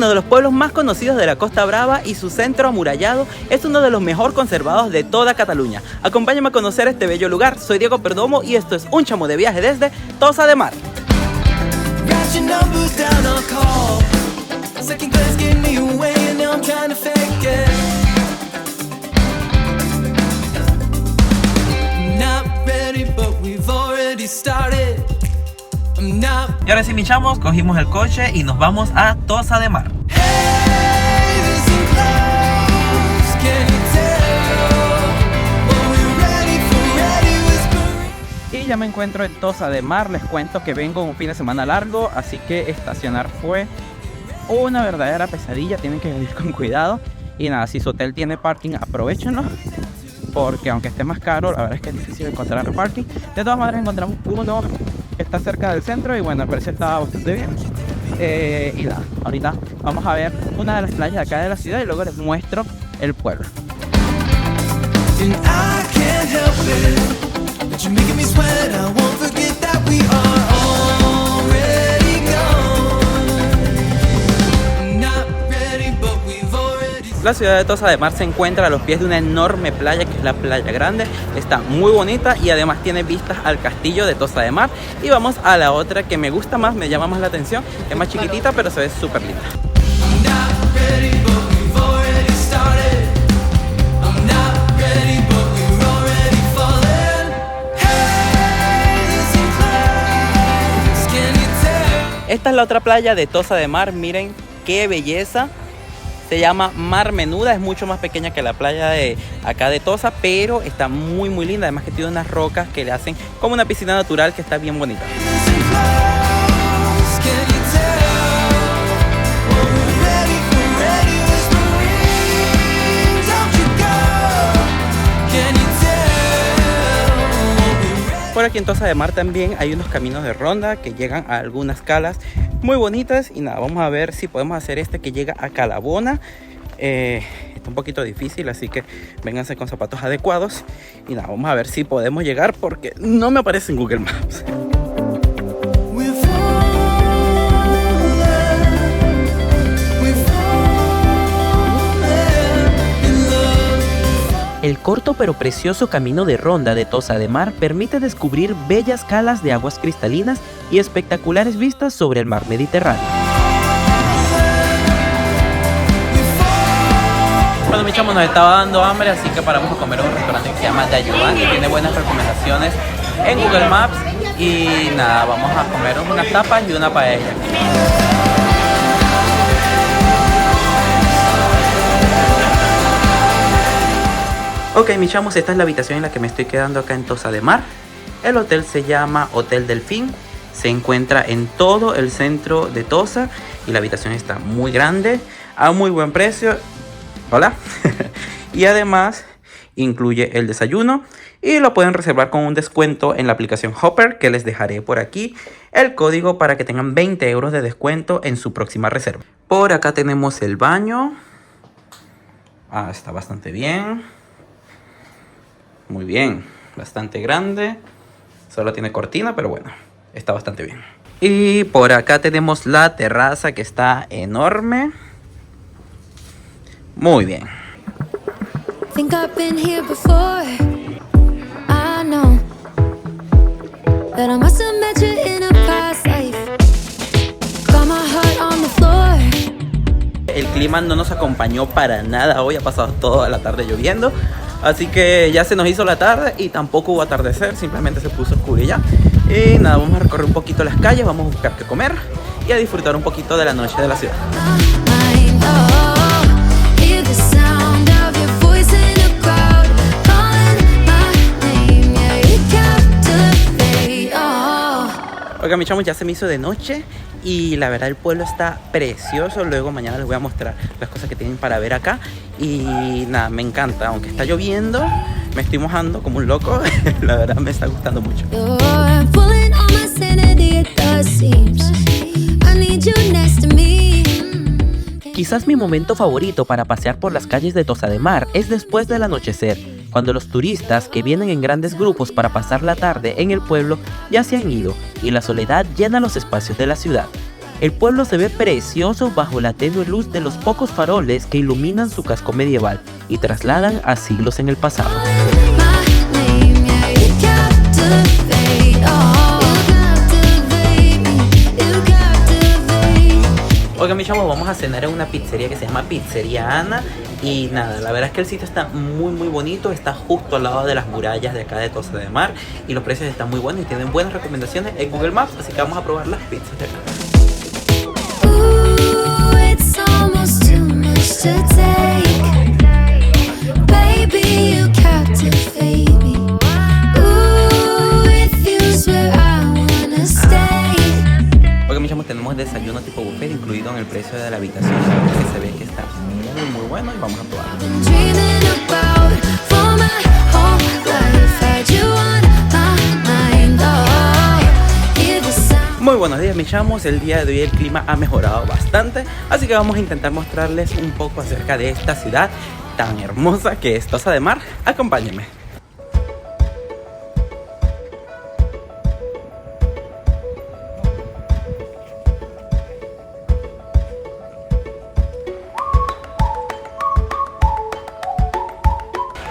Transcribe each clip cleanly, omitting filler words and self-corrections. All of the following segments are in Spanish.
uno de los pueblos más conocidos de la Costa Brava y su centro amurallado es uno de los mejor conservados de toda Cataluña. Acompáñame a conocer este bello lugar. Soy Diego Perdomo y esto es Un Chamo de Viaje desde Tossa de Mar. Y ahora sí, mis chamos, cogimos el coche y nos vamos a Tossa de Mar. Y ya me encuentro en Tossa de Mar. Les cuento que vengo un fin de semana largo, así que estacionar fue una verdadera pesadilla. Tienen que venir con cuidado. Y nada, si su hotel tiene parking, aprovechenlo, porque aunque esté más caro, la verdad es que es difícil encontrar parking. De todas maneras encontramos uno que está cerca del centro y bueno, el precio estaba bastante bien. Y nada, ahorita vamos a ver una de las playas de acá de la ciudad y luego les muestro el pueblo. La ciudad de Tossa de Mar se encuentra a los pies de una enorme playa que es la Playa Grande. Está muy bonita y además tiene vistas al castillo de Tossa de Mar. Y vamos a la otra que me gusta más, me llama más la atención. Es más chiquitita pero se ve súper linda. Esta es la otra playa de Tossa de Mar. Miren qué belleza. Se llama Mar Menuda, es mucho más pequeña que la playa de acá de Tossa, pero está muy linda. Además que tiene unas rocas que le hacen como una piscina natural que está bien bonita. Por aquí en Tossa de Mar también hay unos caminos de ronda que llegan a algunas calas muy bonitas. Y nada, vamos a ver si podemos hacer este que llega a Calabona. Está un poquito difícil, así que vénganse con zapatos adecuados. Y nada, vamos a ver si podemos llegar porque no me aparece en Google Maps. El corto pero precioso camino de ronda de Tossa de Mar permite descubrir bellas calas de aguas cristalinas y espectaculares vistas sobre el mar Mediterráneo. Bueno, mi chamo, nos estaba dando hambre, así que paramos a comer en un restaurante que se llama De Ayudán, que tiene buenas recomendaciones en Google Maps. Y nada, vamos a comer unas tapas y una paella. Ok, mis chamos, esta es la habitación en la que me estoy quedando acá en Tossa de Mar. El hotel se llama Hotel Delfín. Se encuentra en todo el centro de Tossa y la habitación está muy grande, a muy buen precio. Hola. Y además incluye el desayuno y lo pueden reservar con un descuento en la aplicación Hopper, que les dejaré por aquí el código para que tengan 20 euros de descuento en su próxima reserva. Por acá tenemos el baño. Está bastante bien. Muy bien, bastante grande. Solo tiene cortina, pero bueno, está bastante bien. Y por acá tenemos la terraza que está enorme. Muy bien. El clima no nos acompañó para nada hoy, ha pasado toda la tarde lloviendo. Así que ya se nos hizo la tarde y tampoco hubo atardecer, simplemente se puso oscuro y ya. Y nada, vamos a recorrer un poquito las calles, vamos a buscar qué comer y a disfrutar un poquito de la noche de la ciudad. Oigan, mis chamos, ya se me hizo de noche y la verdad el pueblo está precioso. Luego mañana les voy a mostrar las cosas que tienen para ver acá. Y nada, me encanta, aunque está lloviendo, me estoy mojando como un loco. La verdad me está gustando mucho. Quizás mi momento favorito para pasear por las calles de Tossa de Mar es después del anochecer, cuando los turistas que vienen en grandes grupos para pasar la tarde en el pueblo ya se han ido y la soledad llena los espacios de la ciudad. El pueblo se ve precioso bajo la tenue luz de los pocos faroles que iluminan su casco medieval y trasladan a siglos en el pasado. Oigan, mis chavos, vamos a cenar en una pizzería que se llama Pizzería Ana. Y nada, la verdad es que el sitio está muy bonito. Está justo al lado de las murallas de acá de Tossa de Mar. Y los precios están muy buenos y tienen buenas recomendaciones en Google Maps. Así que vamos a probar las pizzas de acá. Tenemos desayuno tipo buffet incluido en el precio de la habitación, que se ve que está muy bueno y vamos a probarlo. Muy buenos días, mis chamos. El día de hoy el clima ha mejorado bastante, así que vamos a intentar mostrarles un poco acerca de esta ciudad tan hermosa que es Tossa de Mar. Acompáñenme.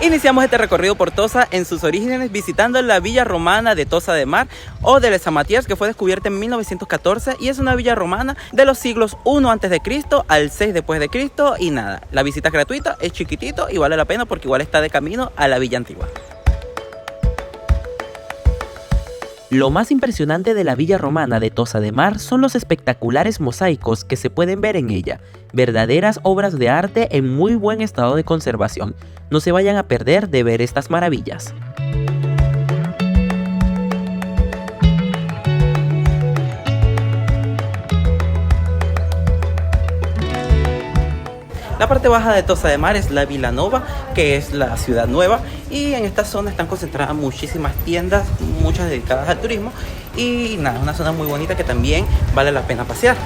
Iniciamos este recorrido por Tossa en sus orígenes visitando la villa romana de Tossa de Mar o de Les Amatiers, que fue descubierta en 1914 y es una villa romana de los siglos 1 a.C. al 6 después de Cristo. Y nada, la visita es gratuita, es chiquitito y vale la pena porque igual está de camino a la villa antigua. Lo más impresionante de la villa romana de Tossa de Mar son los espectaculares mosaicos que se pueden ver en ella, verdaderas obras de arte en muy buen estado de conservación. No se vayan a perder de ver estas maravillas. La parte baja de Tossa de Mar es la Vila Nova, que es la ciudad nueva, y en esta zona están concentradas muchísimas tiendas, muchas dedicadas al turismo, y nada, una zona muy bonita que también vale la pena pasear.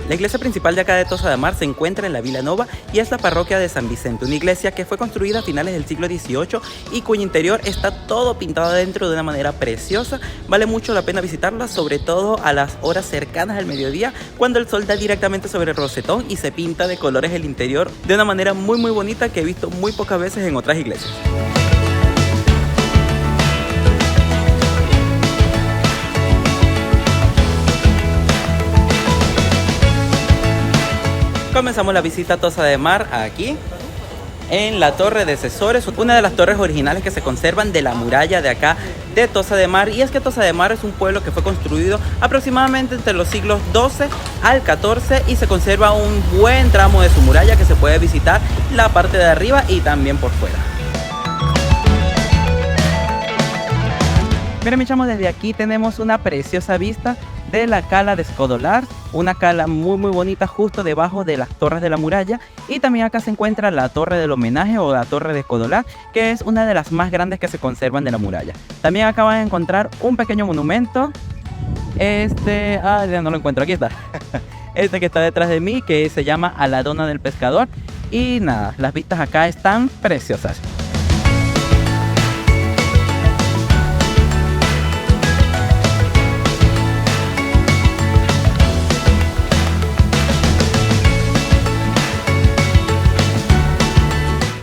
La iglesia principal de acá de Tossa de Mar se encuentra en la Vila Nova y es la parroquia de San Vicente, una iglesia que fue construida a finales del siglo XVIII y cuyo interior está todo pintado adentro de una manera preciosa. Vale mucho la pena visitarla, sobre todo a las horas cercanas al mediodía, cuando el sol da directamente sobre el rosetón y se pinta de colores el interior de una manera muy bonita que he visto muy pocas veces en otras iglesias. Comenzamos la visita a Tossa de Mar aquí en la Torre de Cesores, una de las torres originales que se conservan de la muralla de acá de Tossa de Mar. Y es que Tossa de Mar es un pueblo que fue construido aproximadamente entre los siglos XII al XIV y se conserva un buen tramo de su muralla que se puede visitar la parte de arriba y también por fuera. Miren, mis chamos, desde aquí tenemos una preciosa vista de la cala de Scodolar, una cala muy bonita justo debajo de las torres de la muralla. Y también acá se encuentra la torre del homenaje o la torre de Scodolar, que es una de las más grandes que se conservan de la muralla. También acá van a encontrar un pequeño monumento, ya no lo encuentro, aquí está. Este que está detrás de mí, que se llama A la Dona del Pescador. Y nada, las vistas acá están preciosas.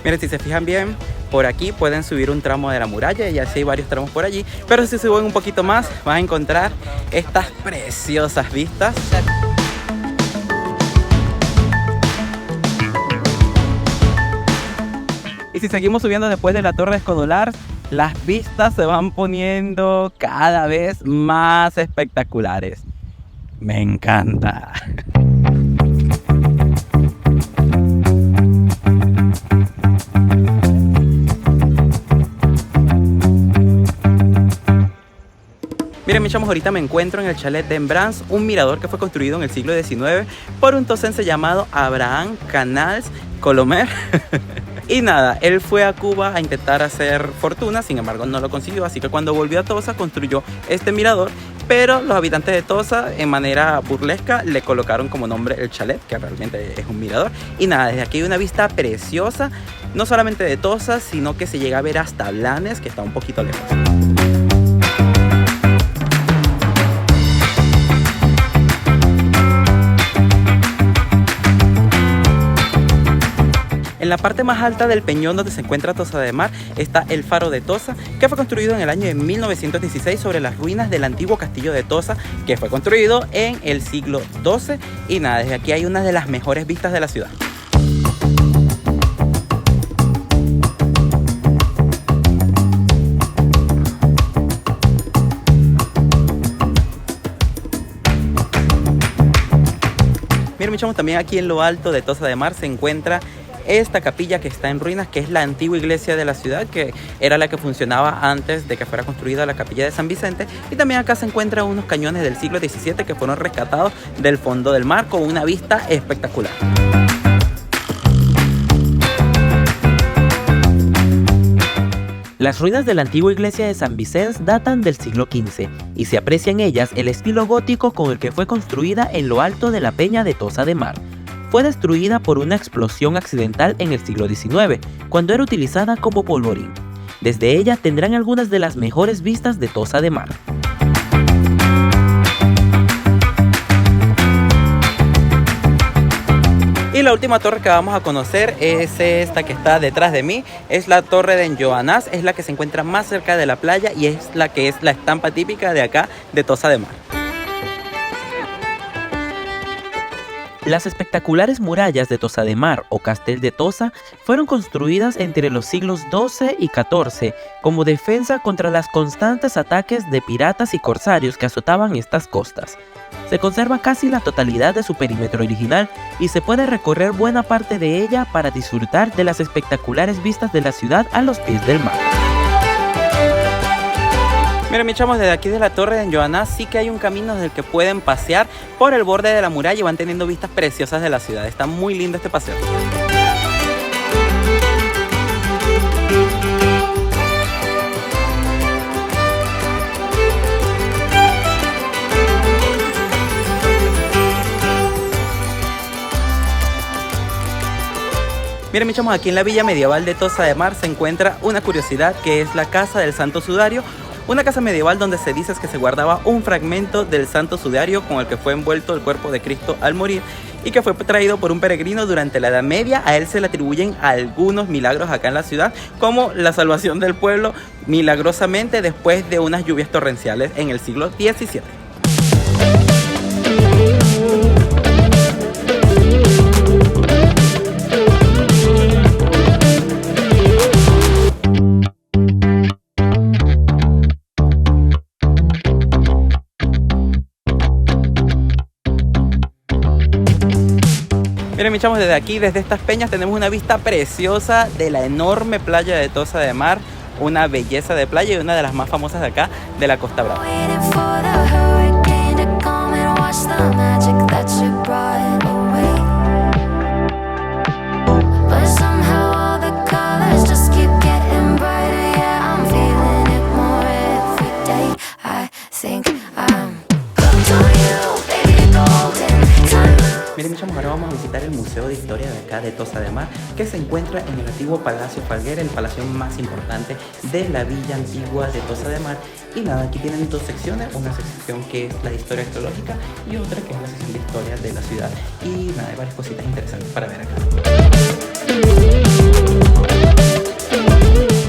Miren, si se fijan bien, por aquí pueden subir un tramo de la muralla y así hay varios tramos por allí. Pero si suben un poquito más, van a encontrar estas preciosas vistas. Y si seguimos subiendo después de la Torre de Scodolar, las vistas se van poniendo cada vez más espectaculares. Me encanta. Miren, mis chamos, ahorita me encuentro en el chalet de Embrance, un mirador que fue construido en el siglo XIX por un tosense llamado Abraham Canals Colomer. Y nada, él fue a Cuba a intentar hacer fortuna, sin embargo no lo consiguió, así que cuando volvió a Tossa construyó este mirador, pero los habitantes de Tossa, en manera burlesca, le colocaron como nombre el chalet, que realmente es un mirador. Y nada, desde aquí hay una vista preciosa no solamente de Tosa, sino que se llega a ver hasta Blanes, que está un poquito lejos. En la parte más alta del peñón donde se encuentra Tosa de Mar está el Faro de Tosa, que fue construido en el año de 1916 sobre las ruinas del antiguo castillo de Tosa, que fue construido en el siglo XII. Y nada, desde aquí hay una de las mejores vistas de la ciudad. Miren, mis chamos, también aquí en lo alto de Tosa de Mar se encuentra esta capilla que está en ruinas, que es la antigua iglesia de la ciudad, que era la que funcionaba antes de que fuera construida la capilla de San Vicente. Y también acá se encuentran unos cañones del siglo XVII que fueron rescatados del fondo del mar con una vista espectacular. Las ruinas de la antigua iglesia de San Vicente datan del siglo XV y se aprecia en ellas el estilo gótico con el que fue construida en lo alto de la peña de Tosa de Mar. Fue destruida por una explosión accidental en el siglo XIX, cuando era utilizada como polvorín. Desde ella tendrán algunas de las mejores vistas de Tosa de Mar. Y la última torre que vamos a conocer es esta que está detrás de mí. Es la torre de Joanás, es la que se encuentra más cerca de la playa y es la que es la estampa típica de acá de Tosa de Mar. Las espectaculares murallas de Tosa de Mar o Castel de Tosa fueron construidas entre los siglos XII y XIV como defensa contra los constantes ataques de piratas y corsarios que azotaban estas costas. Se conserva casi la totalidad de su perímetro original y se puede recorrer buena parte de ella para disfrutar de las espectaculares vistas de la ciudad a los pies del mar. Miren, mis chamos, desde aquí de la torre de Joanás sí que hay un camino desde el que pueden pasear por el borde de la muralla y van teniendo vistas preciosas de la ciudad. Está muy lindo este paseo. Miren, mis chamos, aquí en la villa medieval de Tosa de Mar se encuentra una curiosidad que es la casa del Santo Sudario. Una casa medieval donde se dice que se guardaba un fragmento del Santo Sudario con el que fue envuelto el cuerpo de Cristo al morir y que fue traído por un peregrino durante la Edad Media. A él se le atribuyen algunos milagros acá en la ciudad, como la salvación del pueblo milagrosamente después de unas lluvias torrenciales en el siglo XVII. Miren, mis chamos, desde aquí, desde estas peñas, tenemos una vista preciosa de la enorme playa de Tosa de Mar, una belleza de playa y una de las más famosas de acá, de la Costa Brava. Miren, mis chamos, ahora vamos a visitar el Museo de Historia de acá de Tosa de Mar, que se encuentra en el antiguo Palacio Falguera, el palacio más importante de la villa antigua de Tosa de Mar. Y nada, aquí tienen dos secciones, una sección que es la historia arqueológica y otra que es la sección de historia de la ciudad. Y nada, hay varias cositas interesantes para ver acá.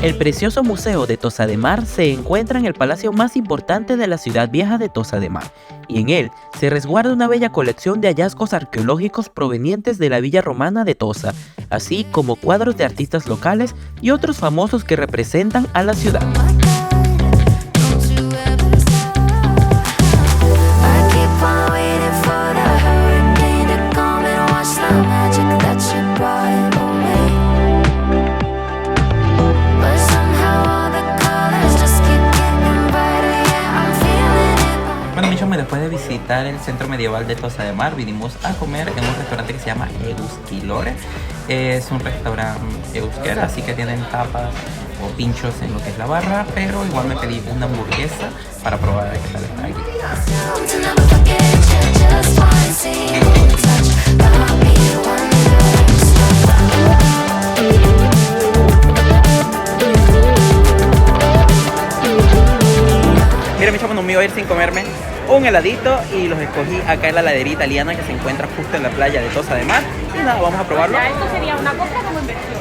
El precioso museo de Tosa de Mar se encuentra en el palacio más importante de la ciudad vieja de Tosa de Mar, y en él se resguarda una bella colección de hallazgos arqueológicos provenientes de la villa romana de Tosa, así como cuadros de artistas locales y otros famosos que representan a la ciudad. Después de visitar el centro medieval de Tosa de Mar, vinimos a comer en un restaurante que se llama Euskilore. Es un restaurante euskera, así que tienen tapas o pinchos en lo que es la barra, pero igual me pedí una hamburguesa para probar qué tal está aquí. comerme un heladito y los escogí acá en la heladería italiana que se encuentra justo en la playa de Tossa de Mar. Y nada, vamos a probarlo. Ya, esto sería una compra como inversión.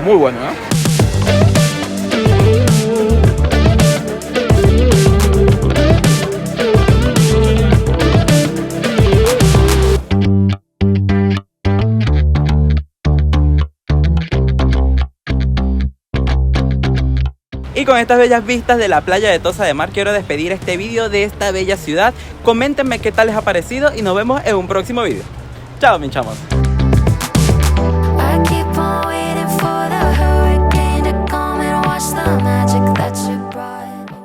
Muy bueno, ¿no? Y con estas bellas vistas de la playa de Tossa de Mar quiero despedir este vídeo de esta bella ciudad. Coméntenme qué tal les ha parecido y nos vemos en un próximo vídeo. Chao, mis chamos.